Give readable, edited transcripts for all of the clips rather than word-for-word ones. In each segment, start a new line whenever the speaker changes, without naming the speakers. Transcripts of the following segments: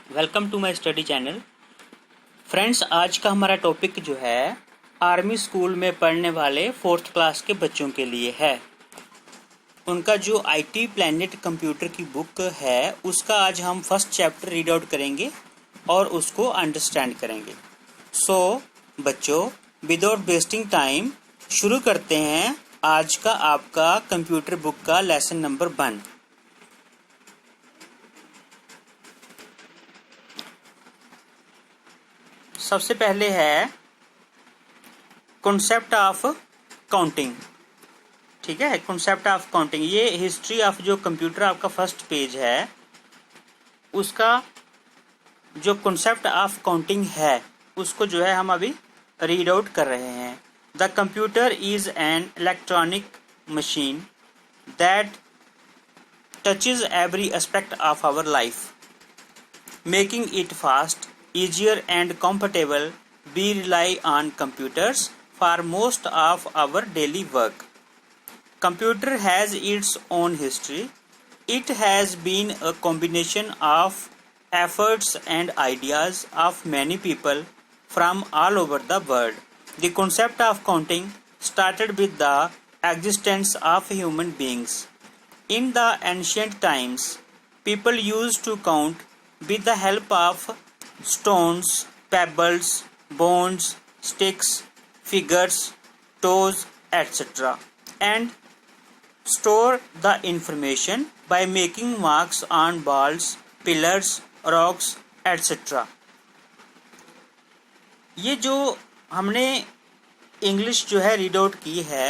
Welcome to my study channel. Friends, आज का हमारा टॉपिक जो है आर्मी स्कूल में पढ़ने वाले 4th क्लास के बच्चों के लिए है। उनका जो IT प्लैनेट कंप्यूटर की बुक है उसका आज हम फर्स्ट चैप्टर रीड आउट करेंगे और उसको अंडरस्टैंड करेंगे। सो बच्चों, विदाउट वेस्टिंग टाइम शुरू करते हैं आज का आपका कंप्यूटर बुक का लेसन नंबर 1। सबसे पहले है कॉन्सेप्ट ऑफ काउंटिंग। ठीक है, कॉन्सेप्ट ऑफ काउंटिंग, ये हिस्ट्री ऑफ जो कंप्यूटर आपका फर्स्ट पेज है उसका जो कॉन्सेप्ट ऑफ काउंटिंग है उसको जो है हम अभी रीड आउट कर रहे हैं। The computer is an electronic machine that touches every aspect of our life, making it fast, easier and comfortable. We rely on computers for most of our daily work. Computer has its own history. It has been a combination of efforts and ideas of many people from all over the world. The concept of counting started with the existence of human beings. In the ancient times, people used to count with the help of stones, pebbles, bones, sticks, figures, toes, etc. and store the information by making marks on walls, pillars, rocks, etc. ये जो हमने English जो है read out की है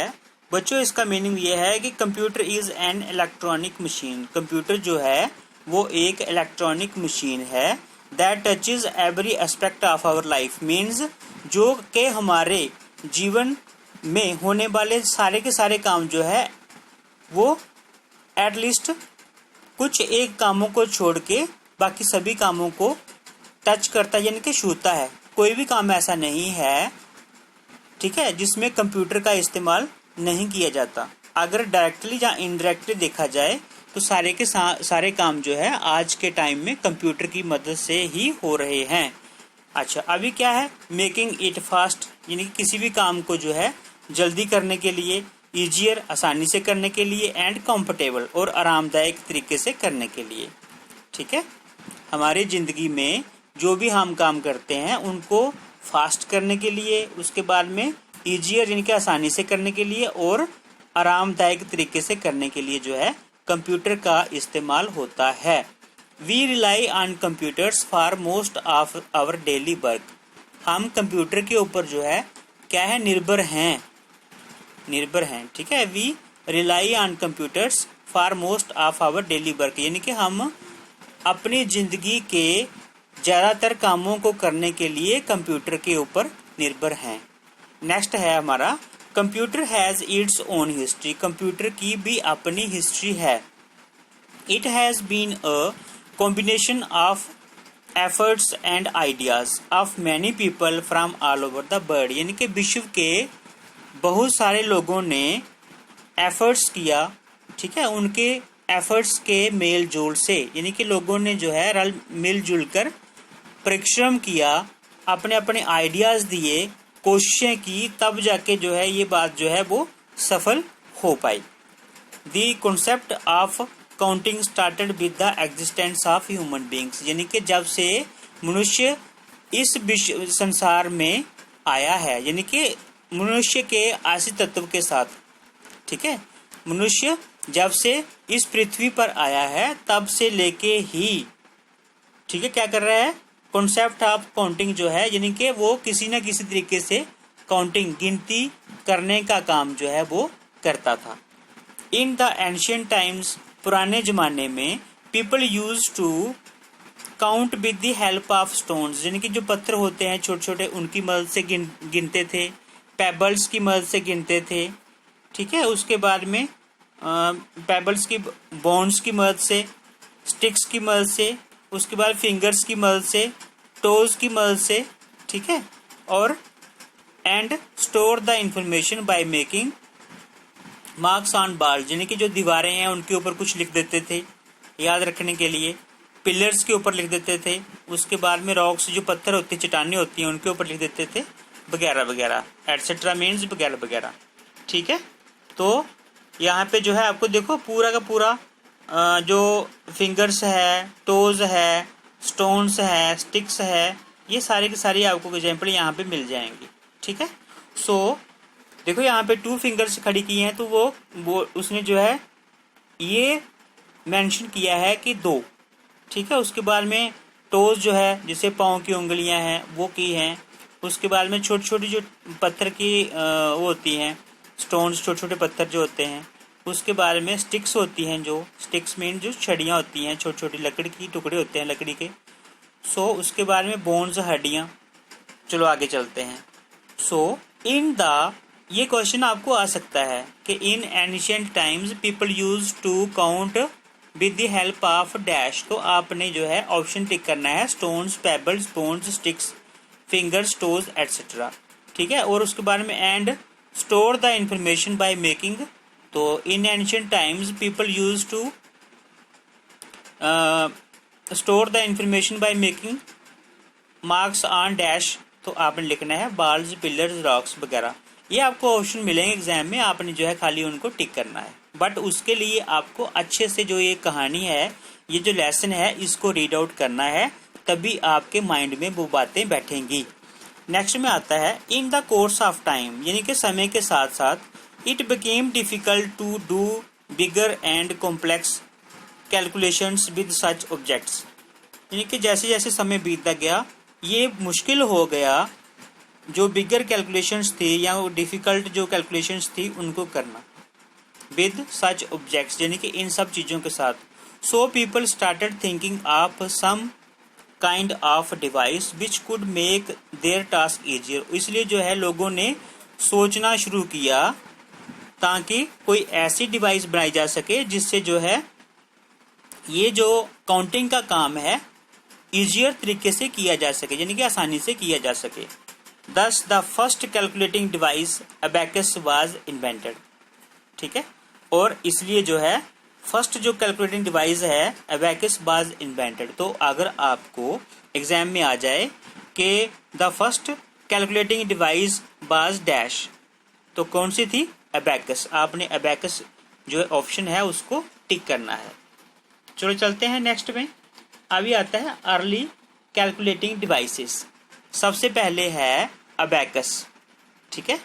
बच्चों, इसका meaning ये है कि computer is an electronic machine. Computer जो है वो एक इलेक्ट्रॉनिक मशीन है that touches every aspect of our life, means जो कि हमारे जीवन में होने वाले सारे के सारे काम जो है वो एटलीस्ट कुछ एक कामों को छोड़ के बाकी सभी कामों को टच करता है, यानी कि छूता है। कोई भी काम ऐसा नहीं है, ठीक है, जिसमें कंप्यूटर का इस्तेमाल नहीं किया जाता। अगर डायरेक्टली या इनडायरेक्टली देखा जाए तो सारे के सारे काम जो है आज के टाइम में कंप्यूटर की मदद से ही हो रहे हैं। अच्छा, अभी क्या है, मेकिंग इट फास्ट, यानी कि किसी भी काम को जो है जल्दी करने के लिए, ईजियर आसानी से करने के लिए, एंड कंफर्टेबल और आरामदायक तरीके से करने के लिए। ठीक है, हमारी ज़िंदगी में जो भी हम काम करते हैं उनको फास्ट करने के लिए, उसके बाद में ईजियर यानी कि आसानी से करने के लिए और आरामदायक तरीके से करने के लिए जो है कंप्यूटर का इस्तेमाल होता है। We rely on computers for most of our daily work. हम कंप्यूटर के ऊपर जो है क्या है, निर्भर हैं। ठीक है, we rely on computers for most of our daily work, यानी कि हम अपनी जिंदगी के ज़्यादातर कामों को करने के लिए कंप्यूटर के ऊपर निर्भर हैं। नेक्स्ट है हमारा computer has its own history. Computer की भी अपनी हिस्ट्री है। It has been a combination of efforts and ideas of many people from all over the world, यानी कि विश्व के बहुत सारे लोगों ने एफर्ट्स किया। ठीक है, उनके एफर्ट्स के मेल जोल से, यानी कि लोगों ने जो है रल मिलजुल कर परिश्रम किया, अपने अपने आइडियाज़ दिए, कोशिशें की, तब जाके जो है ये बात जो है वो सफल हो पाई। The concept of counting started with the existence of human beings, यानी कि जब से मनुष्य इस विश्व संसार में आया है, यानी कि मनुष्य के आसी तत्व के साथ। ठीक है, मनुष्य जब से इस पृथ्वी पर आया है तब से लेके ही, ठीक है, क्या कर रहा है, कॉन्सेप्ट ऑफ काउंटिंग जो है, यानी कि वो किसी न किसी तरीके से काउंटिंग, गिनती करने का काम जो है वो करता था। इन द एंशिएंट टाइम्स, पुराने ज़माने में, people use to count with the help of stones, यानी कि जो पत्थर होते हैं छोटे छोटे उनकी मदद से गिनते थे, पेबल्स की मदद से गिनते थे। ठीक है, उसके बाद में पेबल्स की, बोन्स की मदद से, स्टिक्स की मदद से, उसके बाद फिंगर्स की मदद से, टोज की मदद से। ठीक है, और and store the information by making marks on बाल, यानी कि जो दीवारें हैं उनके ऊपर कुछ लिख देते थे याद रखने के लिए, पिलर्स के ऊपर लिख देते थे, उसके बाद में रॉक्स जो पत्थर होते हैं, चट्टानें होती हैं, उनके ऊपर लिख देते थे वगैरह वगैरह, एटसेट्रा मीन्स वगैरह वगैरह। ठीक है, तो यहाँ पे जो है आपको देखो पूरा का पूरा जो फिंगर्स है, टोज है, स्टोन्स है, स्टिक्स है, ये सारे की सारी आपको एग्जाम्पल यहाँ पे मिल जाएंगी। ठीक है, सो देखो यहाँ पे 2 फिंगर्स खड़ी की हैं, तो वो उसने जो है ये मेंशन किया है कि 2। ठीक है, उसके बाद में टोज जो है जिसे पाँव की उंगलियां हैं वो की हैं। उसके बाद में छोटी छोटी जो पत्थर की वो होती हैं, स्टोन्स, छोटे छोटे पत्थर जो होते हैं। उसके बाद में स्टिक्स होती हैं, जो स्टिक्स मीन जो छड़ियाँ होती हैं, छोटी छोटी लकड़ी की टुकड़े होते हैं लकड़ी के। सो उसके बाद में बोन्स, हड्डियाँ। चलो आगे चलते हैं। सो इन द, ये क्वेश्चन आपको आ सकता है कि in ancient times people use to count with the help of dash. तो आपने जो है ऑप्शन टिक करना है, stones, pebbles, bones, sticks, fingers, toes etcetera. ठीक है, और उसके बारे में and store the information by making. तो in ancient times people use to store the information by making marks on dash. तो आपने लिखना है बाल्स, पिलर्स, रॉक्स वगैरह। ये आपको ऑप्शन मिलेंगे एग्जाम में, आपने जो है खाली उनको टिक करना है। बट उसके लिए आपको अच्छे से जो ये कहानी है, ये जो लेसन है, इसको रीड आउट करना है, तभी आपके माइंड में वो बातें बैठेंगी। नेक्स्ट में आता है in the course of time, यानी कि समय के साथ साथ it became difficult to do bigger and complex calculations with such objects. यानी कि जैसे जैसे समय बीतता गया ये मुश्किल हो गया जो बिगर कैलकुलेशंस थी या डिफिकल्ट जो कैलकुलेशंस थी उनको करना विद सच ऑब्जेक्ट्स, यानी कि इन सब चीज़ों के साथ। So people started thinking of some kind of device which could make their task easier. इसलिए जो है लोगों ने सोचना शुरू किया ताकि कोई ऐसी डिवाइस बनाई जा सके जिससे जो है ये जो काउंटिंग का काम है ईजियर तरीके से किया जा सके, यानी कि आसानी से किया जा सके। Thus the first calculating device abacus was invented। ठीक है, और इसलिए जो है फर्स्ट जो कैलकुलेटिंग डिवाइस है abacus was invented। तो अगर आपको एग्जाम में आ जाए कि the first calculating device was dash, तो कौन सी थी? abacus। आपने abacus जो ऑप्शन है उसको टिक करना है। चलो चलते हैं नेक्स्ट में। अभी आता है अर्ली कैलकुलेटिंग डिवाइसेस। सबसे पहले है अबैकस। ठीक है,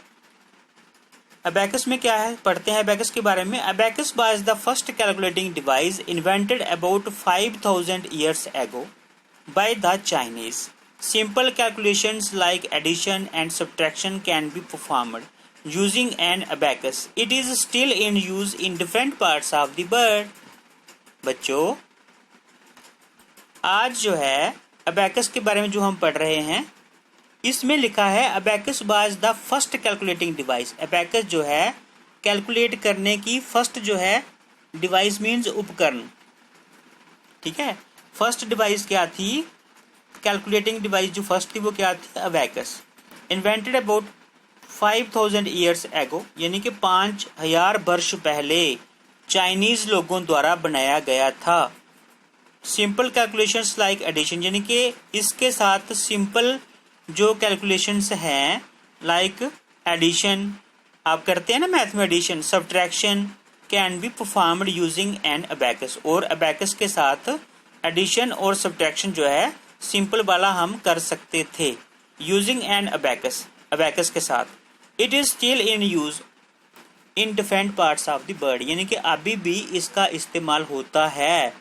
अबैकस में क्या है पढ़ते हैं अबैकस के बारे में। Abacus was the first calculating device invented about 5000 years ago by the Chinese। Simple calculations like addition and subtraction can be performed using an abacus। It is still in use in different parts of the world। बच्चों आज जो है abacus के बारे में जो हम पढ़ रहे हैं इसमें लिखा है abacus was the first calculating device. Abacus जो है कैलकुलेट करने की फर्स्ट जो है डिवाइस मीन्स उपकरण। ठीक है, फर्स्ट डिवाइस क्या थी? कैलकुलेटिंग डिवाइस जो फर्स्ट थी वो क्या थी? Abacus. Invented about 5000 years ago, यानी कि 5000 वर्ष पहले चाइनीज लोगों द्वारा बनाया गया था। सिंपल कैलकुलेशंस लाइक एडिशन, यानी कि इसके साथ सिंपल जो कैलकुलेशंस हैं लाइक एडिशन, आप करते हैं ना मैथ में addition, subtraction can be performed using an abacus. और अबैकस के साथ एडिशन और सब्ट्रैक्शन जो है सिंपल वाला हम कर सकते थे यूजिंग एन अबैकस, अबैकस के साथ। It is still in use in different parts of the world, यानी कि अभी भी इसका इस्तेमाल होता है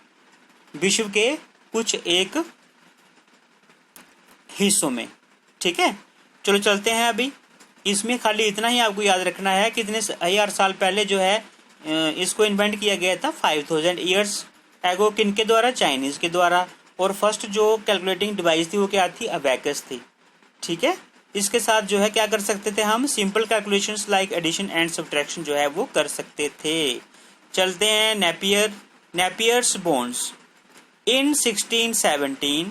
विश्व के कुछ एक हिस्सों में। ठीक है, चलो चलते हैं। अभी इसमें खाली इतना ही आपको याद रखना है कितने हजार साल पहले जो है इसको इन्वेंट किया गया था 5000 years ago। किनके द्वारा? चाइनीज के द्वारा। और फर्स्ट जो कैलकुलेटिंग डिवाइस थी वो क्या थी? अबैकस थी। ठीक है, इसके साथ जो है क्या कर सकते थे हम? Simple calculations like addition and subtraction जो है वो कर सकते थे। चलते हैं Napier's bones. In 1617,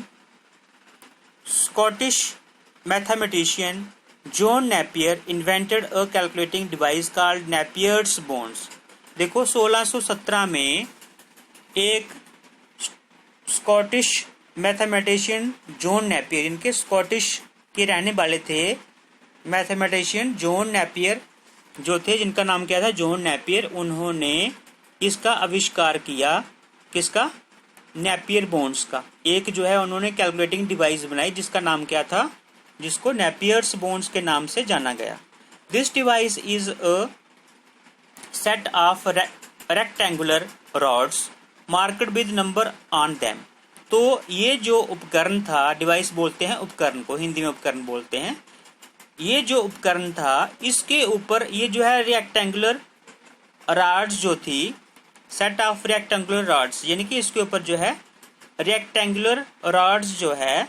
Scottish mathematician John Napier invented a calculating device called Napier's bones। देखो 1617 में एक स्कॉटिश मैथमेटिशियन जॉन नेपियर, इनके स्कॉटिश के रहने वाले थे मैथमेटिशियन जॉन नेपियर जो थे, जिनका नाम क्या था, जॉन नेपियर। उन्होंने इसका आविष्कार किया, किसका, नेपियर बोन्स का। एक जो है उन्होंने कैलकुलेटिंग डिवाइस बनाई जिसका नाम क्या था, जिसको नेपियर्स बोन्स के नाम से जाना गया। This device is a set of rectangular rods marked with number on them. तो ये जो उपकरण था, डिवाइस बोलते हैं उपकरण को, हिंदी में उपकरण बोलते हैं। ये जो उपकरण था इसके ऊपर ये जो है रेक्टेंगुलर रॉड्स जो थी, सेट ऑफ रेक्टेंगुलर रॉड्स, यानी कि इसके ऊपर जो है रेक्टेंगुलर रॉड्स जो है,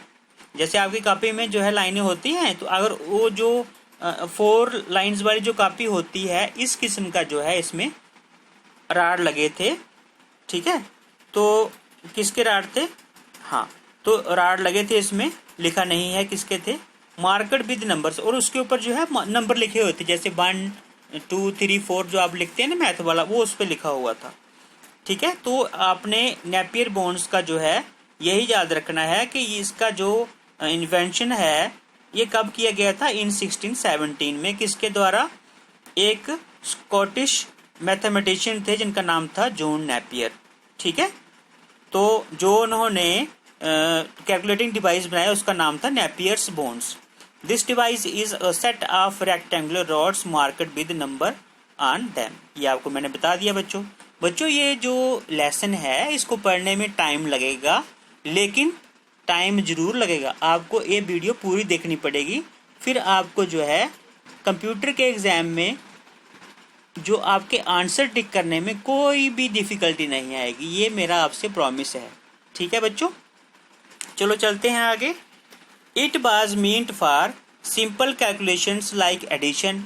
जैसे आपकी कॉपी में जो है लाइनें होती हैं, तो अगर वो जो 4 लाइंस वाली जो कॉपी होती है, इस किस्म का जो है इसमें रॉड लगे थे। ठीक है, तो किसके रॉड थे, हाँ, तो रॉड लगे थे, इसमें लिखा नहीं है किसके थे, मार्कड विद नंबर्स, और उसके ऊपर जो है नंबर लिखे हुए थे, जैसे 1 2 3 4 जो आप लिखते हैं ना मैथ वाला, वो उस पर लिखा हुआ था। ठीक है, तो आपने नेपियर बोन्स का जो है यही याद रखना है कि इसका जो इन्वेंशन है ये कब किया गया था, इन 1617 में। किसके द्वारा, एक स्कॉटिश मैथमेटिशियन थे जिनका नाम था जॉन नेपियर। ठीक है, तो जो उन्होंने कैलकुलेटिंग डिवाइस बनाया उसका नाम था Napier's bones. This device is a set of rectangular rods marked with number on them. ये आपको मैंने बता दिया बच्चों। ये जो लेसन है इसको पढ़ने में टाइम लगेगा, लेकिन टाइम जरूर लगेगा। आपको ये वीडियो पूरी देखनी पड़ेगी, फिर आपको जो है कंप्यूटर के एग्जाम में जो आपके आंसर टिक करने में कोई भी डिफिकल्टी नहीं आएगी, ये मेरा आपसे प्रॉमिस है। ठीक है बच्चों, चलो चलते हैं आगे। It was meant for simple calculations like addition,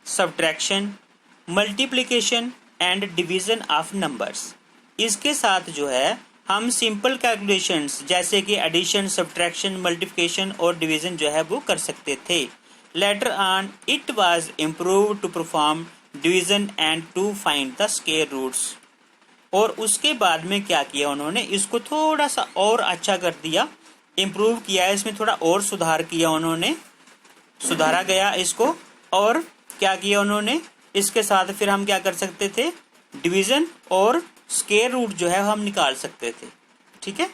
subtraction, multiplication and division of numbers. इसके साथ जो है हम सिंपल कैलकुलेशंस जैसे कि एडिशन, सब्ट्रैक्शन, मल्टीप्लिकेशन और डिवीजन जो है वो कर सकते थे। Later on it was improved to perform division and to find the square roots. और उसके बाद में क्या किया उन्होंने, इसको थोड़ा सा और अच्छा कर दिया, इम्प्रूव किया, इसमें थोड़ा और सुधार किया उन्होंने, सुधारा गया इसको। और क्या किया उन्होंने, इसके साथ फिर हम क्या कर सकते थे, डिवीजन और स्क्वायर रूट जो है हम निकाल सकते थे। ठीक है,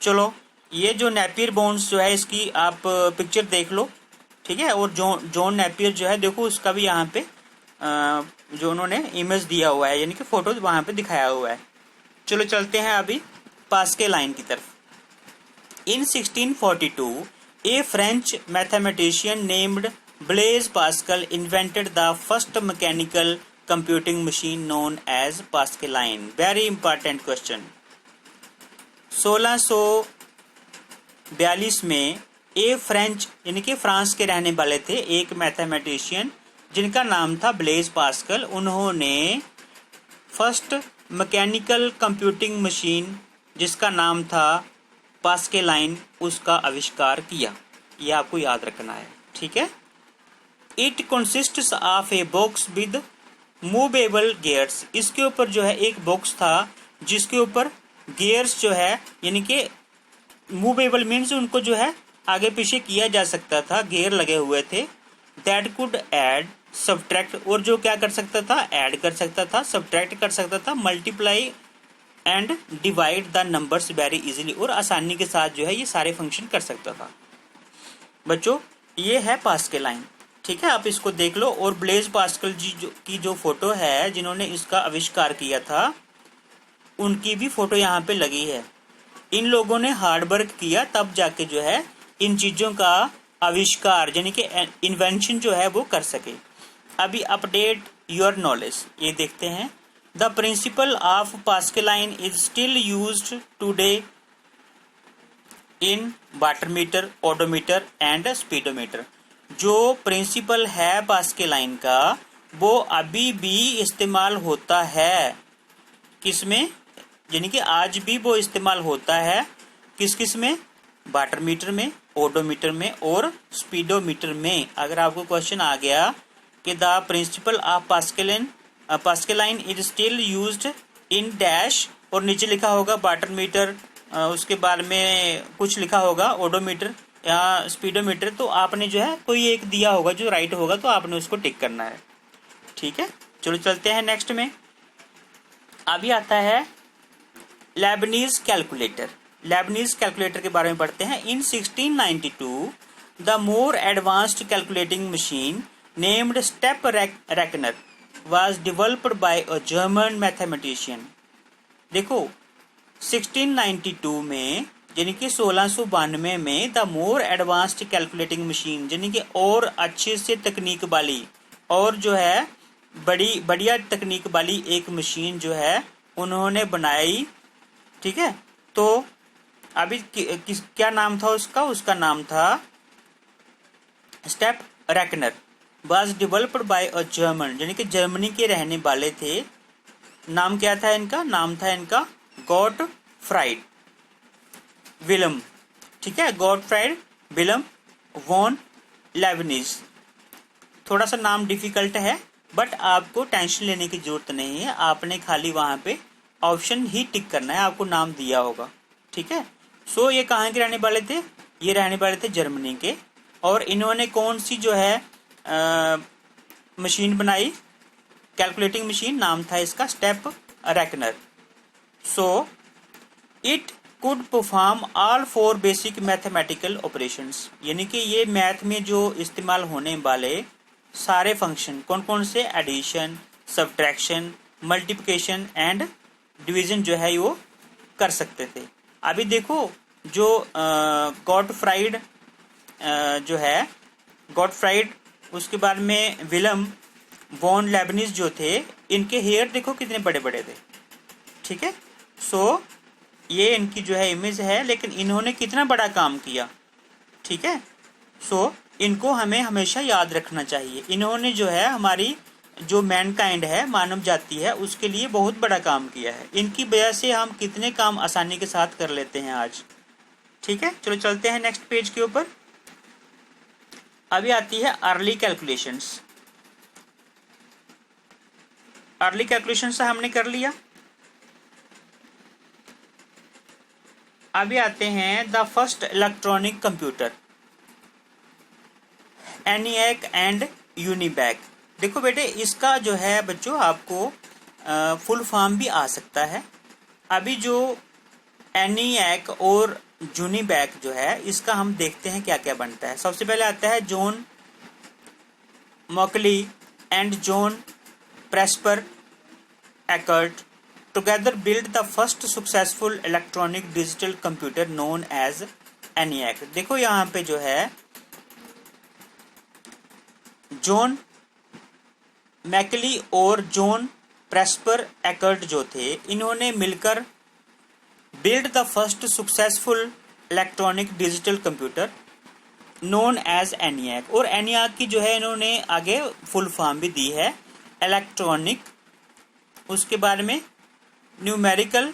चलो ये जो नेपियर बोन्स जो है इसकी आप पिक्चर देख लो। ठीक है, और जॉन नेपियर जो है देखो, उसका भी यहाँ पे जो उन्होंने इमेज दिया हुआ है, यानी कि फोटो वहाँ पे दिखाया हुआ है। चलो चलते हैं अभी पास्कल लाइन की तरफ। In 1642 a French mathematician named Blaise Pascal invented the first mechanical computing machine known as Pascaline. Very important question. 1642 में ए फ्रेंच यानी कि फ्रांस के रहने वाले थे एक मैथमेटिशियन जिनका नाम था ब्लेज पास्कल। उन्होंने फर्स्ट मैकेनिकल कंप्यूटिंग मशीन जिसका नाम था पास्कल लाइन, उसका आविष्कार किया। यह आपको याद रखना है। ठीक है, it consists of a box with movable gears. इसके ऊपर जो है एक बॉक्स था जिसके ऊपर गियर्स जो है, यानी कि मूवेबल मीन्स उनको जो है आगे पीछे किया जा सकता था, गियर लगे हुए थे। दैट कुड ऐड, सब्ट्रैक्ट, और जो क्या कर सकता था, ऐड कर सकता था, सब्ट्रैक्ट कर सकता था, multiply and divide the numbers very easily, और आसानी के साथ जो है ये सारे फंक्शन कर सकता था। बच्चों ये है पास्कल लाइन। ठीक है, आप इसको देख लो। और ब्लेज पास्कल जी की जो फोटो है जिन्होंने इसका आविष्कार किया था, उनकी भी फोटो यहाँ पे लगी है। इन लोगों ने हार्ड वर्क किया, तब जाके जो है इन चीजों का आविष्कार यानी कि इन्वेंशन जो है वो कर सके। अभी अपडेट योर नॉलेज ये देखते हैं। The principle of pascal line is still used today in water meter, odometer and speedometer. जो प्रिंसिपल है पास्कल लाइन का वो अभी भी इस्तेमाल होता है। किसमें, यानी कि आज भी वो इस्तेमाल होता है। किस किस में, वाटर मीटर में, ओडोमीटर में और स्पीडोमीटर में। अगर आपको क्वेश्चन आ गया कि the principle of pascal line is still used in dash और नीचे लिखा होगा वाटर मीटर, उसके बाद में कुछ लिखा होगा ओडोमीटर या स्पीडोमीटर, तो आपने जो है कोई एक दिया होगा जो राइट होगा, तो आपने उसको टिक करना है। ठीक है, चलो चलते हैं नेक्स्ट में। अभी आता है लेबनीज कैलकुलेटर। लेबनीज कैलकुलेटर के बारे में पढ़ते हैं। इन 1692 the more advanced calculating machine named step reckoner was developed by a German mathematician। देखो 1692 में यानी कि 1692 में the more advanced calculating machine यानी कि और अच्छे से तकनीक वाली और जो है बढ़िया तकनीक वाली एक मशीन जो है उन्होंने बनाई। ठीक है, तो अभी क्या नाम था उसका नाम था step reckoner. was developed by a German यानी कि जर्मनी के रहने वाले थे। नाम क्या था इनका? नाम था इनका गॉटफ्राइड विलम। ठीक है, गॉटफ्राइड विलम वॉन लेबनीज। थोड़ा सा नाम डिफिकल्ट है बट आपको टेंशन लेने की जरूरत नहीं है, आपने खाली वहां पे ऑप्शन ही टिक करना है, आपको नाम दिया होगा। ठीक है, सो ये कहाँ के रहने वाले थे? ये रहने वाले थे जर्मनी के। और इन्होंने कौन सी जो है मशीन बनाई? कैलकुलेटिंग मशीन, नाम था इसका step reckoner. So it could perform all 4 basic mathematical operations यानी कि ये मैथ में जो इस्तेमाल होने वाले सारे फंक्शन कौन कौन से? Addition, subtraction, multiplication and division जो है वो कर सकते थे। अभी देखो जो गॉटफ्राइड जो है गॉटफ्राइड, उसके बाद में विलम वॉन लेबनीज जो थे, इनके हेयर देखो कितने बड़े बड़े थे। ठीक है, सो ये इनकी जो है इमेज है, लेकिन इन्होंने कितना बड़ा काम किया। ठीक है, सो इनको हमें हमेशा याद रखना चाहिए। इन्होंने जो है हमारी जो मैनकाइंड है, मानव जाति है, उसके लिए बहुत बड़ा काम किया है। इनकी वजह से हम कितने काम आसानी के साथ कर लेते हैं आज। ठीक है, चलो चलते हैं नेक्स्ट पेज के ऊपर। अभी आती है अर्ली कैलकुलेशंस। अर्ली कैलकुलेशंस हमने कर लिया। अभी आते हैं the first electronic computer, ENIAC and यूनिबैक। देखो बेटे, इसका जो है बच्चों आपको फुल फॉर्म भी आ सकता है। अभी जो एनिएक और यूनिबैक जो है इसका हम देखते हैं क्या क्या बनता है। सबसे पहले आता है John Mauchly and John Presper Eckert together build the first successful electronic digital computer known as ENIAC. देखो यहाँ पे जो है जॉन मैकली और जॉन प्रेस्पर एकर्ट जो थे, इन्होंने मिलकर build the first successful electronic digital computer known as ENIAC. और एनिएक की जो है इन्होंने आगे फुल फॉर्म भी दी है, इलेक्ट्रॉनिक, उसके बाद में न्यूमेरिकल,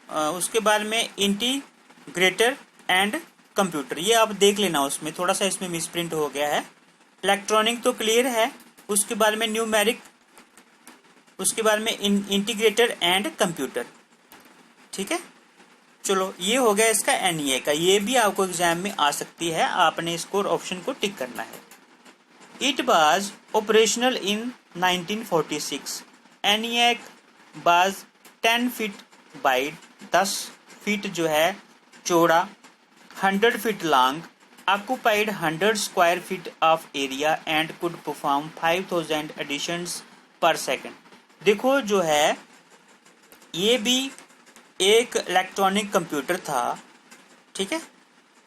उसके बाद में इंटीग्रेटर एंड कंप्यूटर। ये आप देख लेना, उसमें थोड़ा सा इसमें मिसप्रिंट हो गया है। इलेक्ट्रॉनिक तो क्लियर है, उसके बाद में न्यूमेरिक, उसके बाद में इंटीग्रेटर एंड कंप्यूटर। ठीक है, चलो ये हो गया इसका एनईए का। ये भी आपको एग्जाम में आ सकती है, आपने इसको ऑप्शन को टिक करना है। It was operational in 1946। NEA was 10 feet wide, 10 feet जो है चौड़ा, 100 feet long, occupied 100 square feet of area and could perform 5000 additions per second। देखो जो है ये भी एक इलेक्ट्रॉनिक कंप्यूटर था। ठीक है,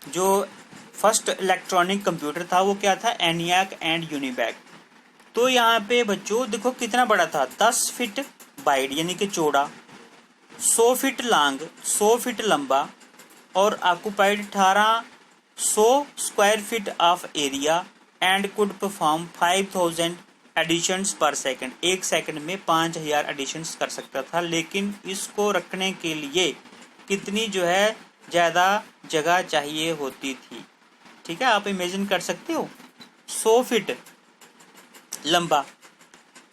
जो फर्स्ट इलेक्ट्रॉनिक कंप्यूटर था वो क्या था? एनिएक एंड यूनिबैक। तो यहाँ पे बच्चों देखो कितना बड़ा था, 10 फीट वाइड यानी कि चौड़ा, 100 फीट लॉन्ग, 100 फीट लंबा, और occupied 1800 square feet of area and could perform 5000 additions per second. एक सेकंड में 5000 एडिशंस कर सकता था। लेकिन इसको रखने के लिए कितनी जो है ज़्यादा जगह चाहिए होती थी। ठीक है, आप इमेजिन कर सकते हो, 100 फीट लंबा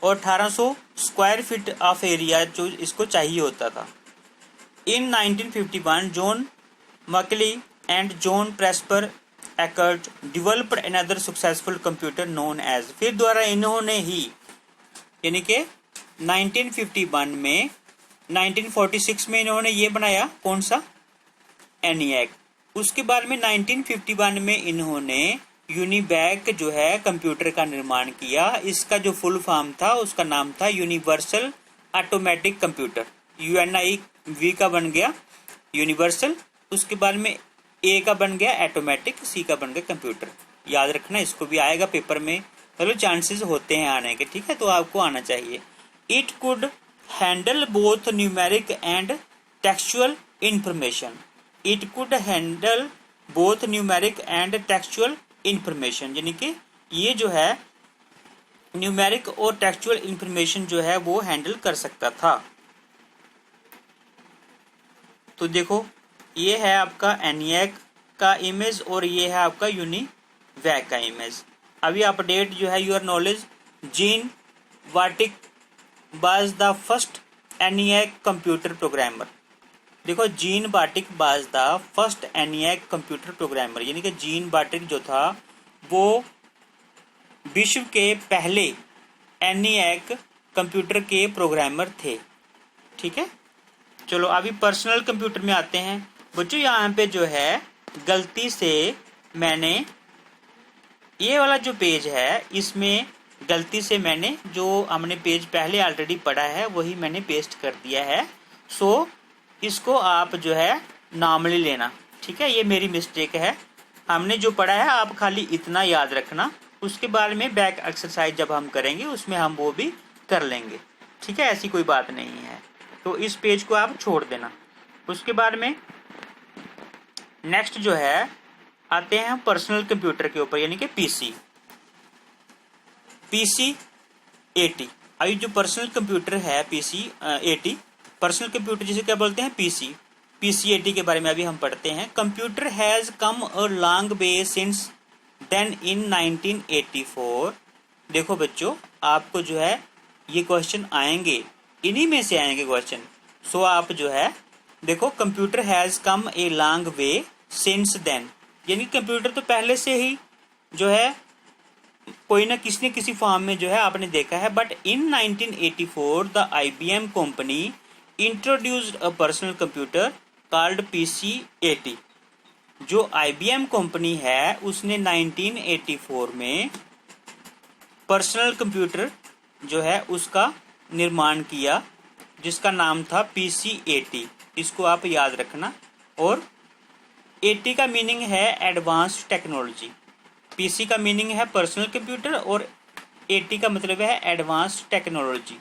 और 1800 स्क्वायर फीट ऑफ एरिया जो इसको चाहिए होता था। In 1951, John Mackley and John Presper Eckert developed another successful computer known as, फिर द्वारा इन्होंने ही यानी कि 1951 में 1946 में इन्होंने ये बनाया कौन सा ENIAC। उसके बाद में 1951 में इन्होंने यूनिवैक जो है कंप्यूटर का निर्माण किया। इसका जो फुल फॉर्म था उसका नाम था यूनिवर्सल ऑटोमेटिक कंप्यूटर। UNIV का बन गया यूनिवर्सल, उसके बाद में A का बन गया ऑटोमेटिक, C का बन गया कंप्यूटर। याद रखना, इसको भी आएगा पेपर में, चलो चांसेस होते हैं आने के, ठीक है, तो आपको आना चाहिए। It could handle both numeric and textual information. It could handle both numeric and textual information, यानी कि ये जो है न्यूमेरिक और टेक्सचुअल इंफॉर्मेशन जो है वो हैंडल कर सकता था। तो देखो ये है आपका ENIAC का इमेज और ये है आपका यूनिवैक का इमेज। अभी अपडेट जो है your knowledge, Jean Bartik was the first ENIAC computer programmer. देखो Jean Bartik was the first ENIAC computer programmer, यानी कि जीन वाटिक जो था वो विश्व के पहले ENIAC कंप्यूटर के प्रोग्रामर थे, ठीक है। चलो अभी पर्सनल कंप्यूटर में आते हैं बच्चों। यहाँ पे जो है गलती से मैंने ये वाला जो पेज है इसमें गलती से मैंने जो हमने पेज पहले ऑलरेडी पढ़ा है वही मैंने पेस्ट कर दिया है। सो इसको आप जो है नॉर्मली लेना, ठीक है, ये मेरी मिस्टेक है। हमने जो पढ़ा है आप खाली इतना याद रखना, उसके बाद में बैक एक्सरसाइज जब हम करेंगे उसमें हम वो भी कर लेंगे, ठीक है, ऐसी कोई बात नहीं है। तो इस पेज को आप छोड़ देना। उसके बाद में नेक्स्ट जो है आते हैं पर्सनल कंप्यूटर के ऊपर, यानी कि PC 80। अभी जो पर्सनल कंप्यूटर है PC 80, पर्सनल कंप्यूटर जिसे क्या बोलते हैं PC 80 के बारे में अभी हम पढ़ते हैं। Computer has come a long way since then in 1984। देखो बच्चों आपको जो है ये क्वेश्चन आएंगे, इन्हीं में से आएंगे क्वेश्चन। सो आप जो है देखो computer has come a long way since then, यानी कंप्यूटर तो पहले से ही जो है कोई ना किसी न किसी फॉर्म में जो है आपने देखा है। But in 1984 the IBM company introduced a personal computer called PC 80। जो IBM कंपनी है उसने 1984 में पर्सनल कंप्यूटर जो है उसका निर्माण किया जिसका नाम था PC 80। इसको आप याद रखना। और 80 का मीनिंग है एडवांस्ड टेक्नोलॉजी, PC का मीनिंग है पर्सनल कंप्यूटर और 80 का मतलब है advanced technology.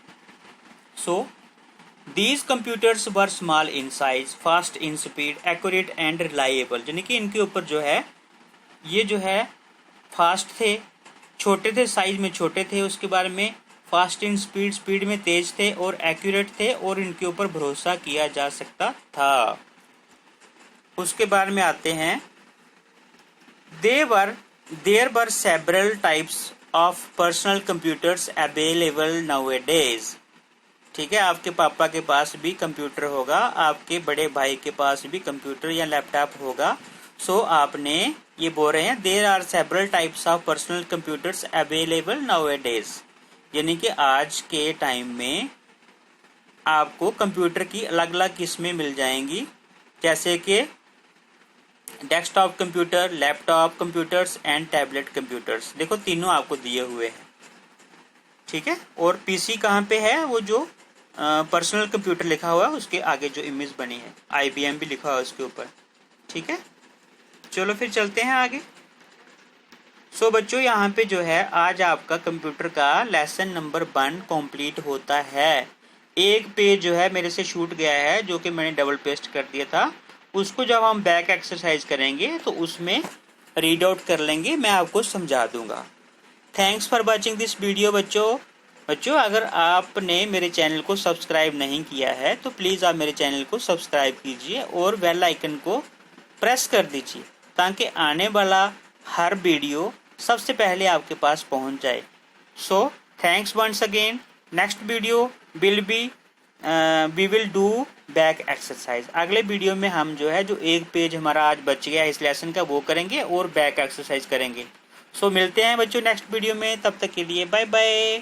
So these computers were small in size, fast in speed, accurate and reliable, यानी कि इनके ऊपर जो है ये जो है फास्ट थे, छोटे थे, साइज में छोटे थे, उसके बारे में फास्ट इन स्पीड, स्पीड में तेज थे, और एक्यूरेट थे, और इनके ऊपर भरोसा किया जा सकता था। उसके बारे में आते हैं there were several types of personal computers available nowadays. ठीक है, आपके पापा के पास भी कंप्यूटर होगा, आपके बड़े भाई के पास भी कंप्यूटर या लैपटॉप होगा। सो आपने ये बोल रहे हैं there are several types of personal computers available nowadays, यानी कि आज के टाइम में आपको कंप्यूटर की अलग अलग किस्में मिल जाएंगी, जैसे कि desktop computer, laptop computers and tablet computers. देखो तीनों आपको दिए हुए हैं, ठीक है। और पीसी कहाँ पे है, वो जो पर्सनल कंप्यूटर लिखा हुआ है उसके आगे जो इमेज बनी है, IBM भी लिखा हुआ है उसके ऊपर, ठीक है। चलो फिर चलते हैं आगे। सो बच्चों यहाँ पे जो है आज आपका कंप्यूटर का लेसन नंबर 1 कंप्लीट होता है। एक पेज जो है मेरे से छूट गया है जो कि मैंने डबल पेस्ट कर दिया था, उसको जब हम बैक एक्सरसाइज करेंगे तो उसमें रीड आउट कर लेंगे, मैं आपको समझा दूंगा। Thanks for watching this video बच्चों अगर आपने मेरे चैनल को सब्सक्राइब नहीं किया है तो प्लीज़ आप मेरे चैनल को सब्सक्राइब कीजिए और बेल आइकन को प्रेस कर दीजिए ताकि आने वाला हर वीडियो सबसे पहले आपके पास पहुंच जाए। So thanks once again. Next video will be we will do back exercise. अगले वीडियो में हम जो है जो एक पेज हमारा आज बच गया इस लेसन का वो करेंगे और बैक एक्सरसाइज करेंगे। सो मिलते हैं बच्चों नेक्स्ट वीडियो में, तब तक के लिए बाय बाय।